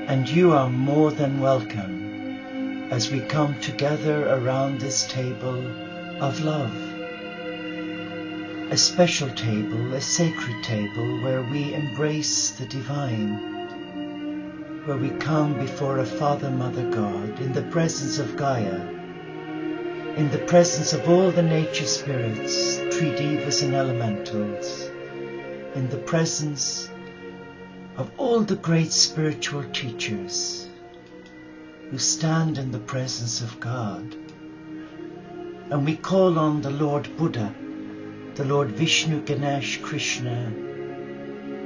and you are more than welcome as we come together around this table of love. A special table, a sacred table where we embrace the divine, where we come before a Father, Mother God, in the presence of Gaia, in the presence of all the nature spirits, tree devas and elementals, in the presence of all the great spiritual teachers who stand in the presence of God. And we call on the Lord Buddha, the Lord Vishnu, Ganesh, Krishna.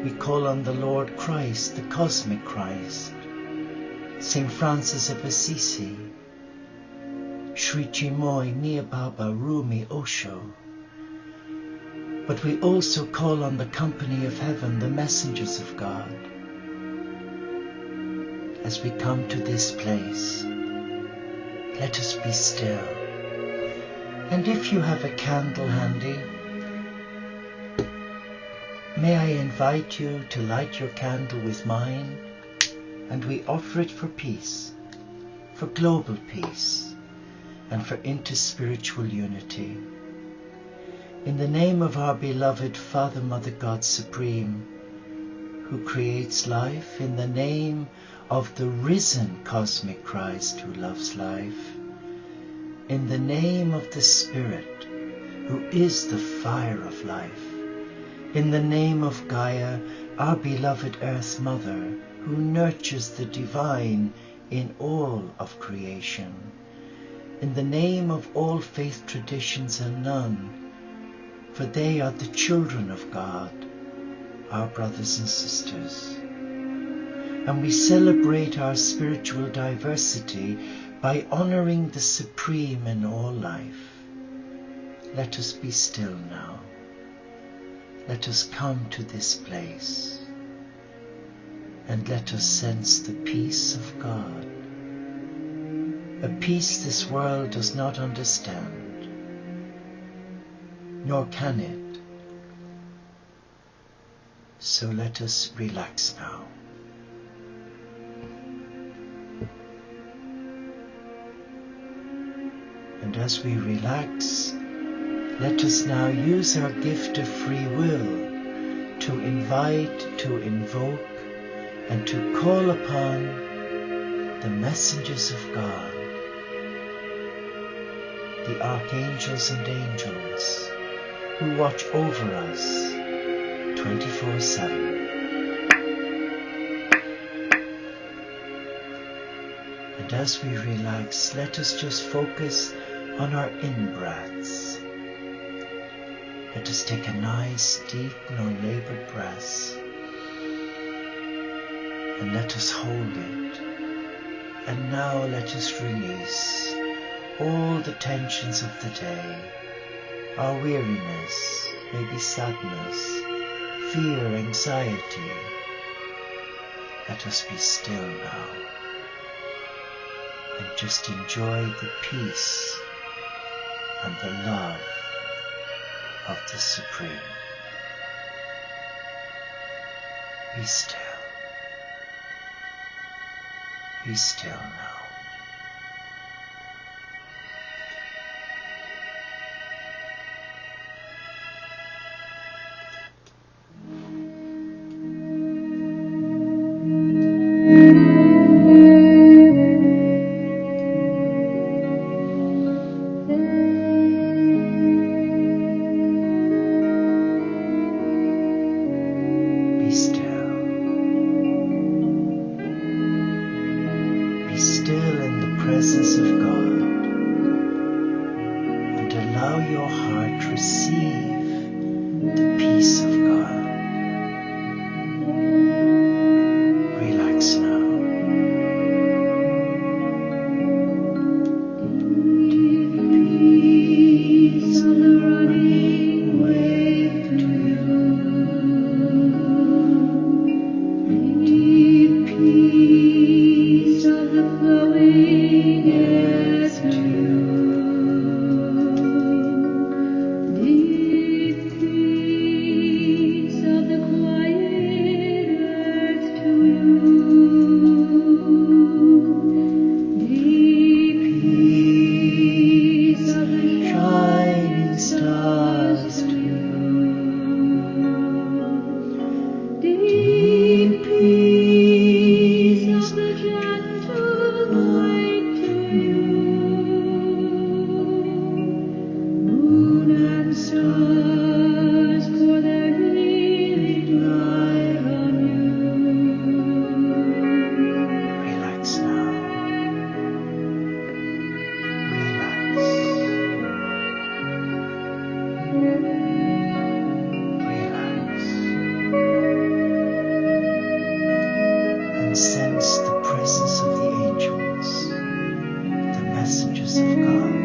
We call on the Lord Christ, the cosmic Christ, St. Francis of Assisi, Sri Chimoy, Nia Baba, Rumi, Osho. But we also call on the company of heaven, the messengers of God. As we come to this place, let us be still. And if you have a candle handy, may I invite you to light your candle with mine, and we offer it for peace, for global peace, and for interspiritual unity. In the name of our beloved Father, Mother God Supreme, who creates life, in the name of the risen cosmic Christ who loves life, in the name of the Spirit who is the fire of life, in the name of Gaia, our beloved Earth Mother, who nurtures the divine in all of creation, in the name of all faith traditions and none, for they are the children of God, our brothers and sisters. And we celebrate our spiritual diversity by honoring the supreme in all life. Let us be still now. Let us come to this place, and let us sense the peace of God, a peace this world does not understand, nor can it. So let us relax now. And as we relax, let us now use our gift of free will to invite, to invoke, and to call upon the messengers of God, the archangels and angels who watch over us 24/7. And as we relax, let us just focus on our in-breaths. Let us take a nice, deep, non-labored breath, and let us hold it. And now let us release all the tensions of the day, our weariness, maybe sadness, fear, anxiety. Let us be still now and just enjoy the peace and the love of the Supreme. Be still. Be still now. Flowing air. sense the presence of the angels, the messengers of God.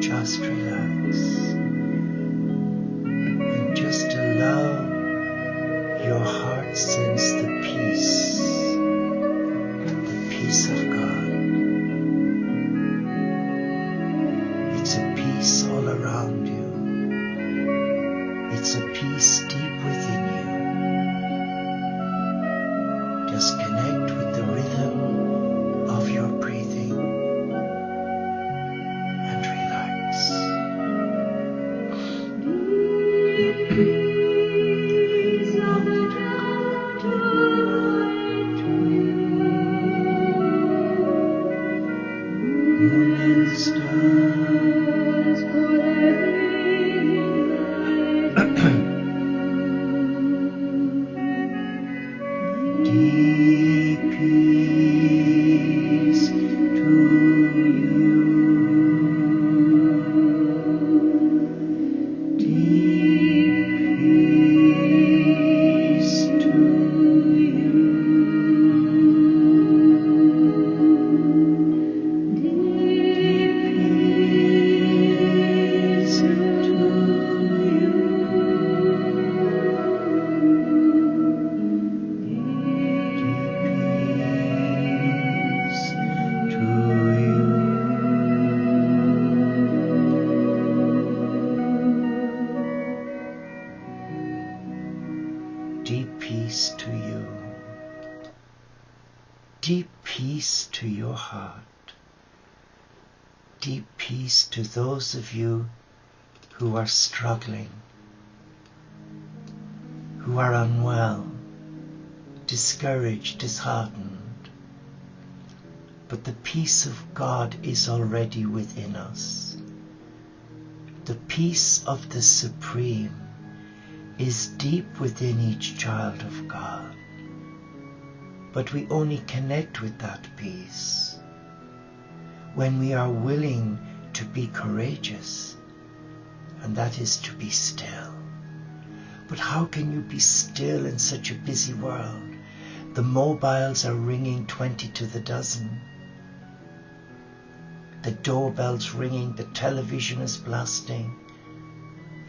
Just relax and just allow your heart sense the peace of God. It's a peace all around you. It's a peace deep within you. Just connect with the rhythm of your breathing and relax. Moon and stars for their deep peace to you. Deep peace to you. Deep peace to you. Deep peace to your heart. Deep peace to those of you who are struggling, who are unwell, discouraged, disheartened. But the peace of God is already within us. The peace of the Supreme is deep within each child of God. But we only connect with that peace when we are willing to be courageous, and that is to be still. But how can you be still in such a busy world? The mobiles are ringing 20 to the dozen. The doorbell's ringing, the television is blasting.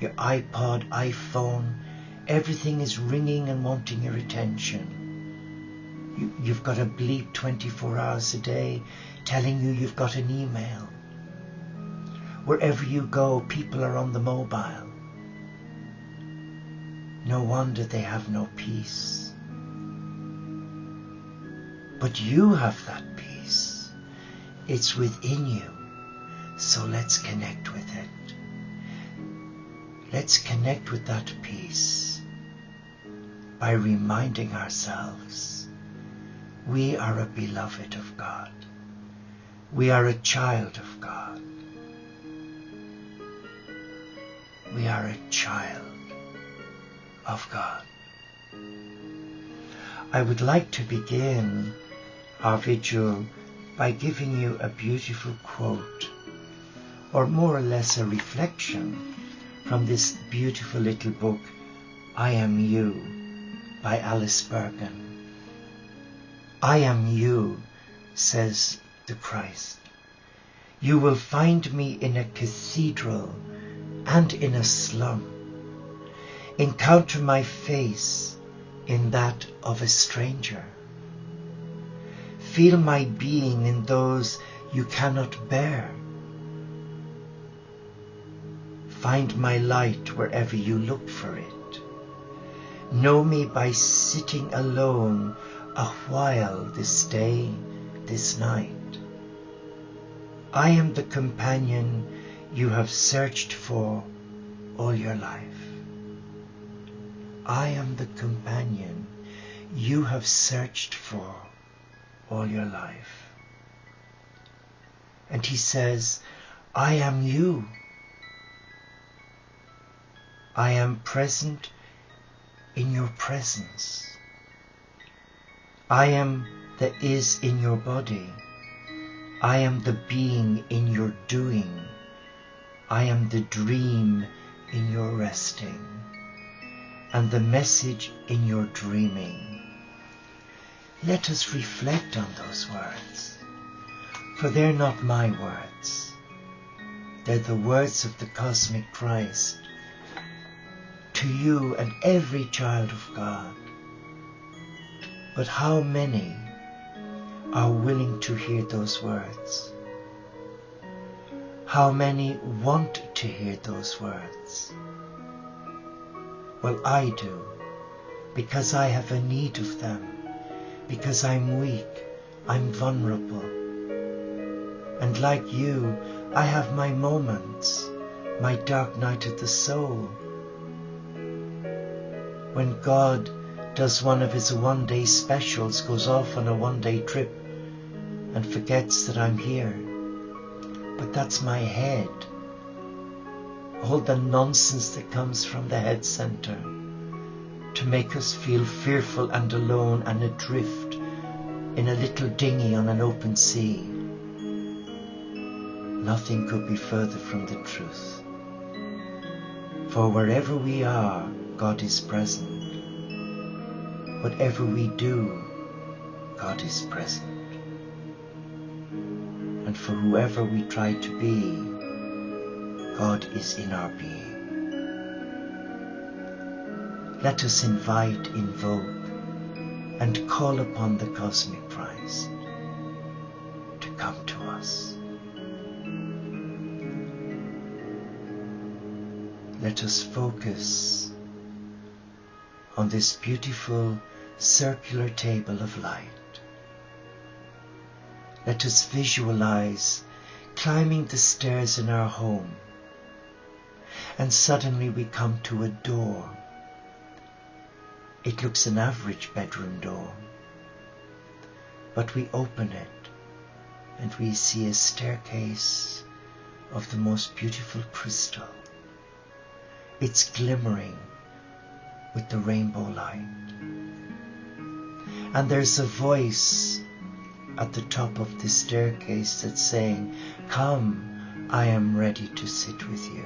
Your iPod, iPhone, everything is ringing and wanting your attention. You've got a bleep 24 hours a day telling you you've got an email. Wherever you go, people are on the mobile. No wonder they have no peace. But you have that It's within you. So let's connect with it. Let's connect with that peace by reminding ourselves we are a beloved of God. We are a child of God. We are a child of God. I would like to begin our vigil by giving you a beautiful quote, or more or less a reflection, from this beautiful little book, I Am You, by Alice Bergen. I am you, says the Christ. You will find me in a cathedral and in a slum. Encounter my face in that of a stranger. Feel my being in those you cannot bear. Find my light wherever you look for it. Know me by sitting alone a while this day, this night. I am the companion you have searched for all your life. I am the companion you have searched for all your life. And he says, I am you. I am present in your presence. I am the is in your body. I am the being in your doing. I am the dream in your resting, and the message in your dreaming. Let us reflect on those words, for they're not my words. They're the words of the cosmic Christ to you and every child of God. But how many are willing to hear those words? How many want to hear those words? Well, I do, because I have a need of them, because I'm weak, I'm vulnerable. And like you, I have my moments, my dark night of the soul. When God does one of his one-day specials, goes off on a one-day trip and forgets that I'm here. But that's my head. All the nonsense that comes from the head center to make us feel fearful and alone and adrift in a little dinghy on an open sea. Nothing could be further from the truth. For wherever we are, God is present. Whatever we do, God is present. And for whoever we try to be, God is in our being. Let us invite, invoke, and call upon the cosmic Christ to come to us. Let us focus on this beautiful circular table of light. Let us visualize climbing the stairs in our home, and suddenly we come to a door. It looks an average bedroom door, but we open it and we see a staircase of the most beautiful crystal. It's glimmering with the rainbow light. And there's a voice at the top of the staircase that's saying, come, I am ready to sit with you.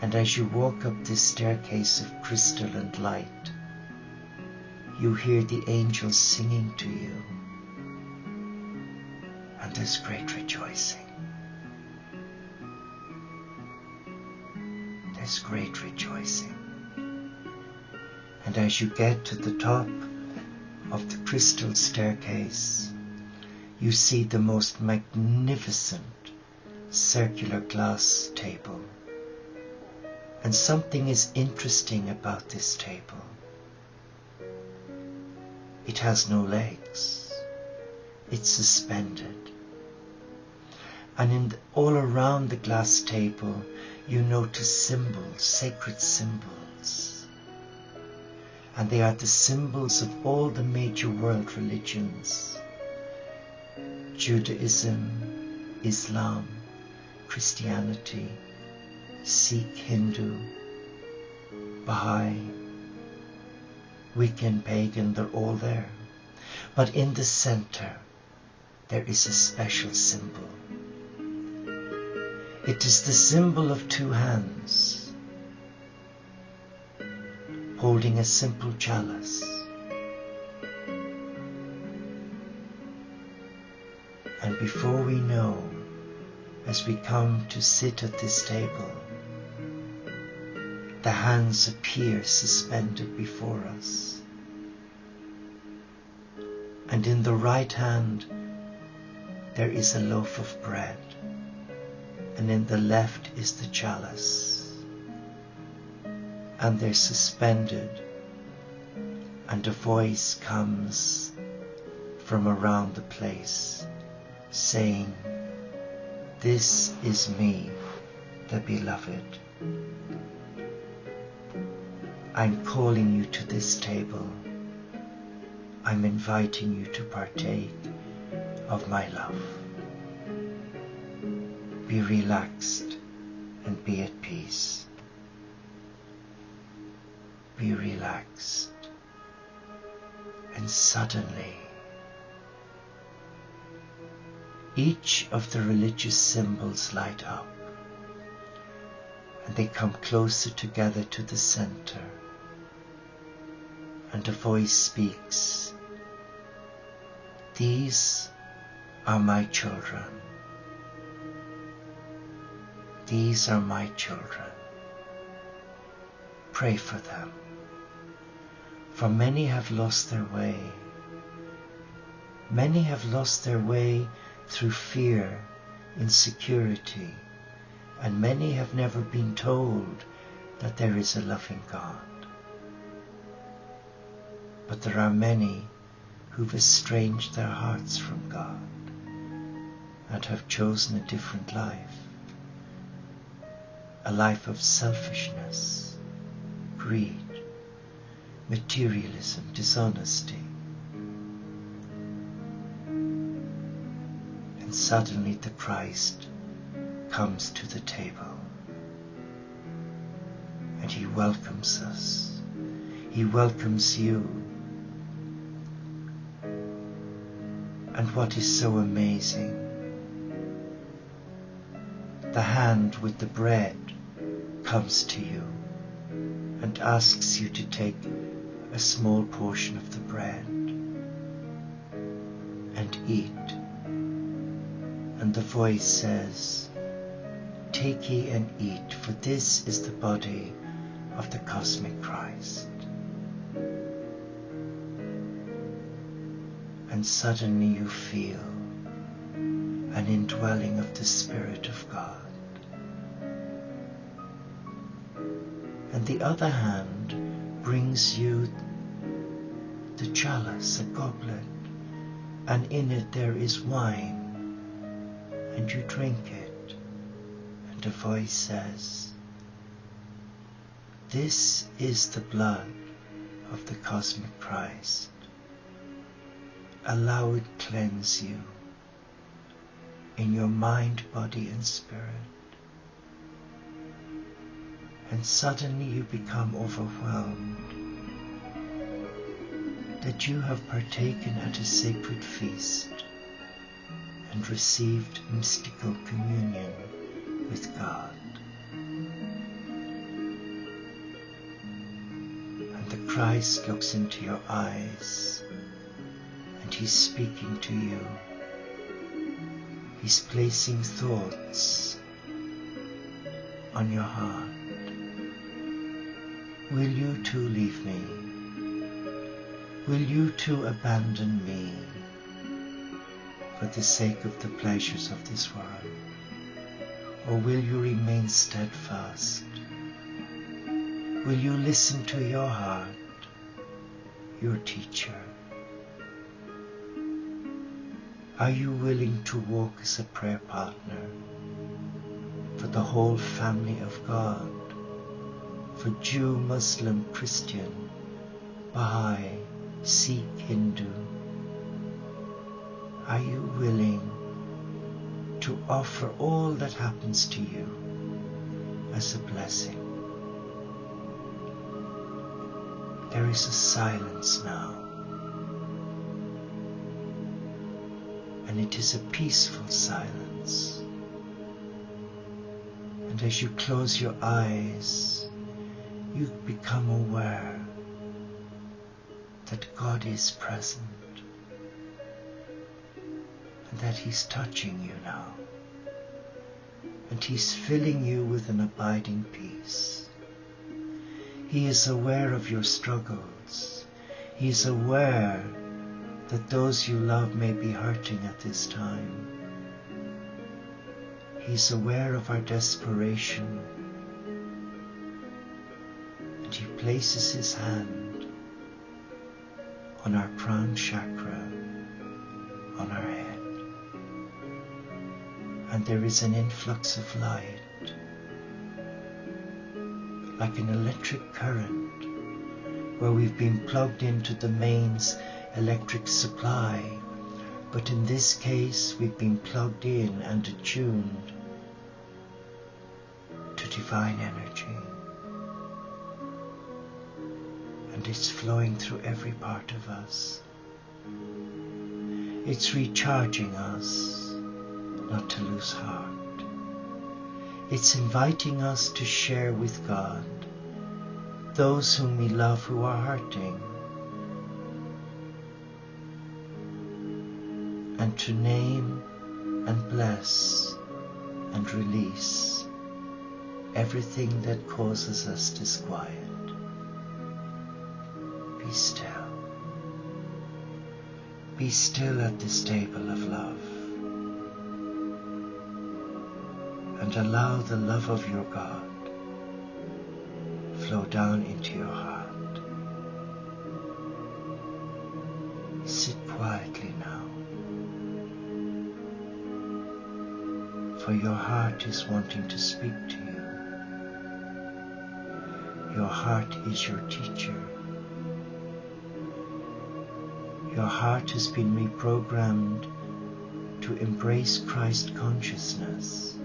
And as you walk up this staircase of crystal and light, you hear the angels singing to you. And there's great rejoicing. There's great rejoicing. And as you get to the top of the crystal staircase, you see the most magnificent circular glass table. And something is interesting about this table. It has no legs. It's suspended. And all around the glass table, you notice symbols, sacred symbols. And they are the symbols of all the major world religions: Judaism, Islam, Christianity, Sikh, Hindu, Baha'i, Wiccan, pagan, they're all there. But in the center, there is a special symbol. It is the symbol of two hands holding a simple chalice. And before we know, as we come to sit at this table, the hands appear suspended before us. And in the right hand, there is a loaf of bread, and in the left is the chalice. And they're suspended, and a voice comes from around the place saying, "This is me, the beloved. I'm calling you to this table. I'm inviting you to partake of my love. Be relaxed and be at peace. Be relaxed." And suddenly, each of the religious symbols light up, and they come closer together to the center, and a voice speaks, "These are my children. These are my children. Pray for them, for many have lost their way. Many have lost their way through fear, insecurity, and many have never been told that there is a loving God. But there are many who've estranged their hearts from God and have chosen a different life, a life of selfishness, greed, materialism, dishonesty. And suddenly the Christ comes to the table, and he welcomes us. He welcomes you. And what is so amazing, the hand with the bread comes to you and asks you to take a small portion of the bread and eat. And the voice says, "Take ye and eat, for this is the body of the cosmic Christ." And suddenly you feel an indwelling of the Spirit of God. And the other hand brings you the chalice, a goblet, and in it there is wine, and you drink it, and a voice says, "This is the blood of the cosmic Christ. Allow it cleanse you in your mind, body, and spirit." And suddenly you become overwhelmed that you have partaken at a sacred feast and received mystical communion with God. And the Christ looks into your eyes, and he's speaking to you. He's placing thoughts on your heart. Will you too leave me? Will you too abandon me for the sake of the pleasures of this world? Or will you remain steadfast? Will you listen to your heart, your teacher? Are you willing to walk as a prayer partner for the whole family of God, for Jew, Muslim, Christian, Baha'i, Sikh, Hindu? Are you willing to offer all that happens to you as a blessing? There is a silence now, and it is a peaceful silence. And as you close your eyes, you become aware that God is present and that He's touching you now, and He's filling you with an abiding peace. He is aware of your struggles. He is aware that those you love may be hurting at this time. He's aware of our desperation, and He places His hand on our crown chakra, on our head, and there is an influx of light, like an electric current, where we've been plugged into the mains electric supply, but in this case we've been plugged in and attuned to divine energy, and it's flowing through every part of us. It's recharging us not to lose heart. It's inviting us to share with God those whom we love who are hurting, and to name and bless and release everything that causes us disquiet. Be still. Be still at this table of love, and allow the love of your God flow down into your heart. Sit quietly now, for your heart is wanting to speak to you. Your heart is your teacher. Your heart has been reprogrammed to embrace Christ consciousness.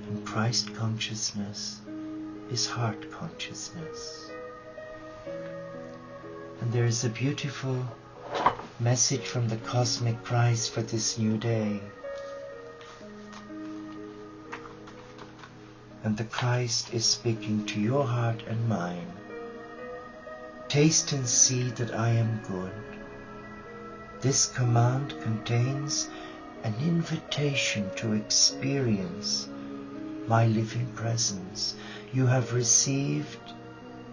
And Christ consciousness is heart consciousness. And there is a beautiful message from the cosmic Christ for this new day. And the Christ is speaking to your heart and mine. Taste and see that I am good. This command contains an invitation to experience my living presence. You have received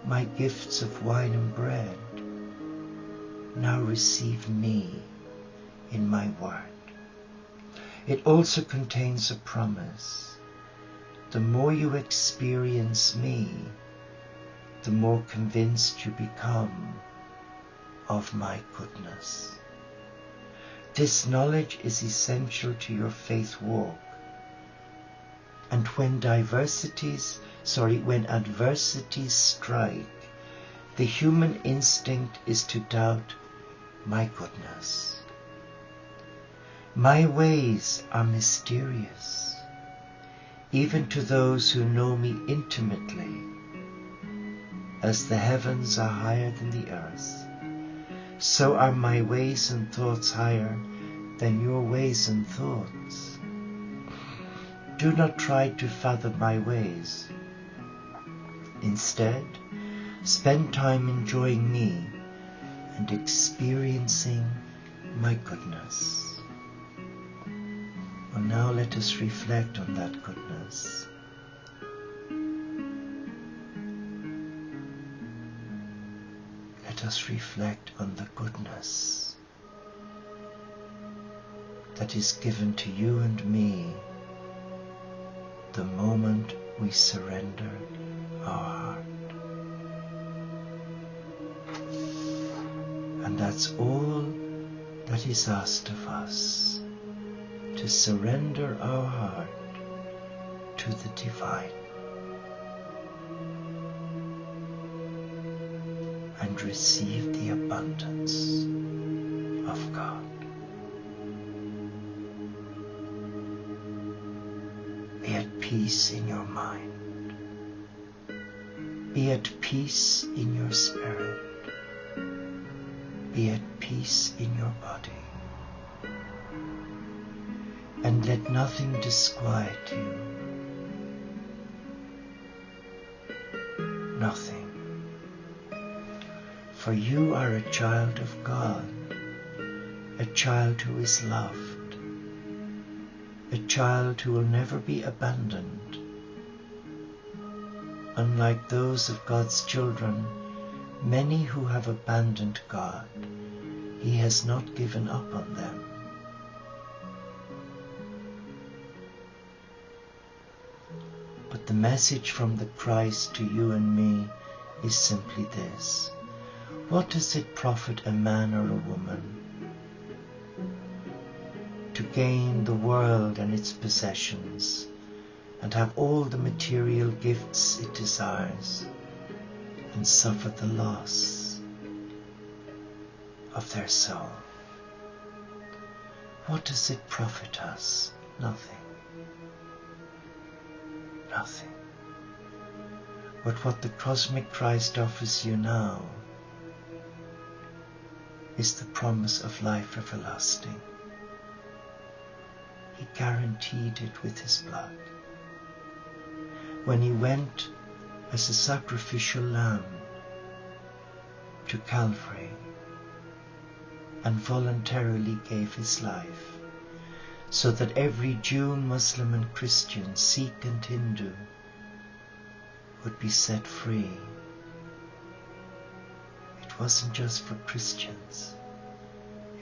my gifts of wine and bread. Now receive me in my word. It also contains a promise. The more you experience me, the more convinced you become of my goodness. This knowledge is essential to your faith walk. And when adversities strike, the human instinct is to doubt my goodness. My ways are mysterious, even to those who know me intimately. As the heavens are higher than the earth, so are my ways and thoughts higher than your ways and thoughts. Do not try to fathom my ways. Instead, spend time enjoying me and experiencing my goodness. Well, now let us reflect on that goodness. Let us reflect on the goodness that is given to you and me the moment we surrender our heart. And that's all that is asked of us, to surrender our heart to the divine and receive the abundance of God. Be at peace in your mind. Be at peace in your spirit. Be at peace in your body. And let nothing disquiet you. Nothing. For you are a child of God, a child who is loved, a child who will never be abandoned. Unlike those of God's children, many who have abandoned God, He has not given up on them. But the message from the Christ to you and me is simply this: what does it profit a man or a woman to gain the world and its possessions and have all the material gifts it desires and suffer the loss of their soul? What does it profit us? Nothing. Nothing. But what the cosmic Christ offers you now is the promise of life everlasting. He guaranteed it with His blood. When He went as a sacrificial lamb to Calvary and voluntarily gave His life, so that every Jew, Muslim and Christian, Sikh and Hindu would be set free. It wasn't just for Christians,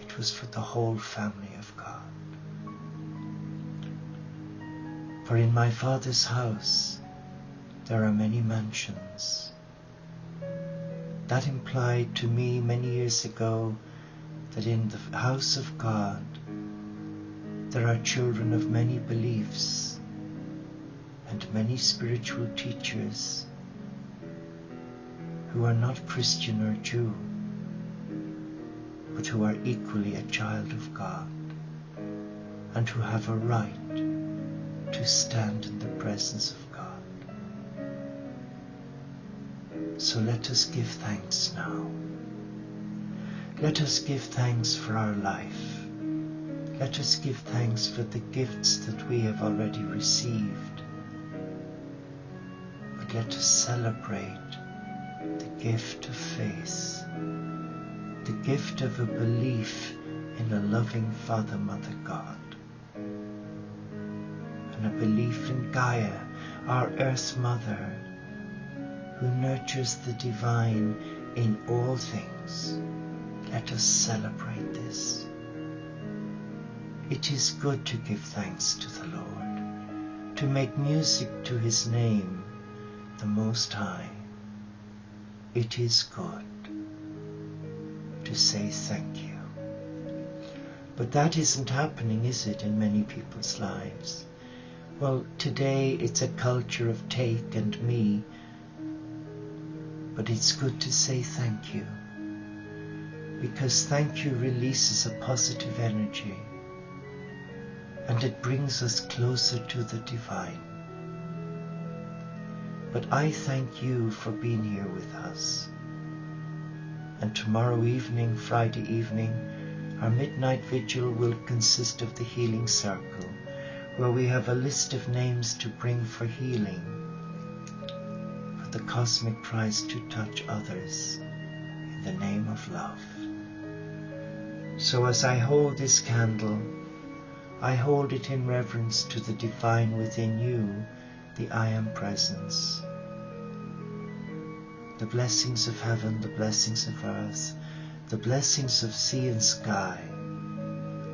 it was for the whole family of God. For in my Father's house there are many mansions. That implied to me many years ago that in the house of God there are children of many beliefs and many spiritual teachers who are not Christian or Jew, but who are equally a child of God and who have a right to stand in the presence of God. So let us give thanks now. Let us give thanks for our life. Let us give thanks for the gifts that we have already received. But let us celebrate the gift of faith, the gift of a belief in a loving Father, Mother God, and a belief in Gaia, our Earth Mother, who nurtures the divine in all things. Let us celebrate this. It is good to give thanks to the Lord, to make music to His name, the Most High. It is good to say thank you. But that isn't happening, is it, in many people's lives? Well, today it's a culture of take and me, but it's good to say thank you, because thank you releases a positive energy and it brings us closer to the divine. But I thank you for being here with us. And tomorrow evening, Friday evening, our midnight vigil will consist of the healing circle, where we have a list of names to bring for healing, for the cosmic Christ to touch others in the name of love. So as I hold this candle, I hold it in reverence to the divine within you, the I Am Presence. The blessings of heaven, the blessings of earth, the blessings of sea and sky,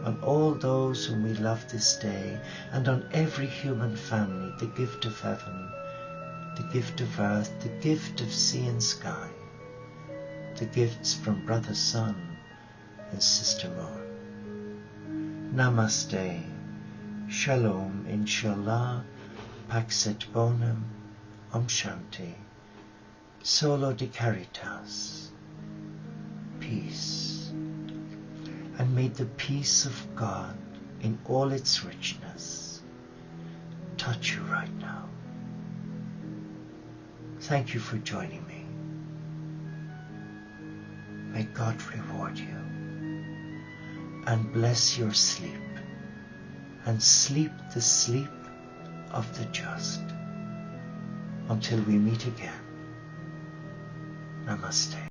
on all those whom we love this day, and on every human family, the gift of heaven, the gift of earth, the gift of sea and sky, the gifts from Brother Sun and Sister Moon. Namaste. Shalom. Inshallah. Paxet bonum. Om Shanti. Solo de Caritas. Peace. And may the peace of God in all its richness touch you right now. Thank you for joining me. May God reward you and bless your sleep, and sleep the sleep of the just. Until we meet again. Namaste.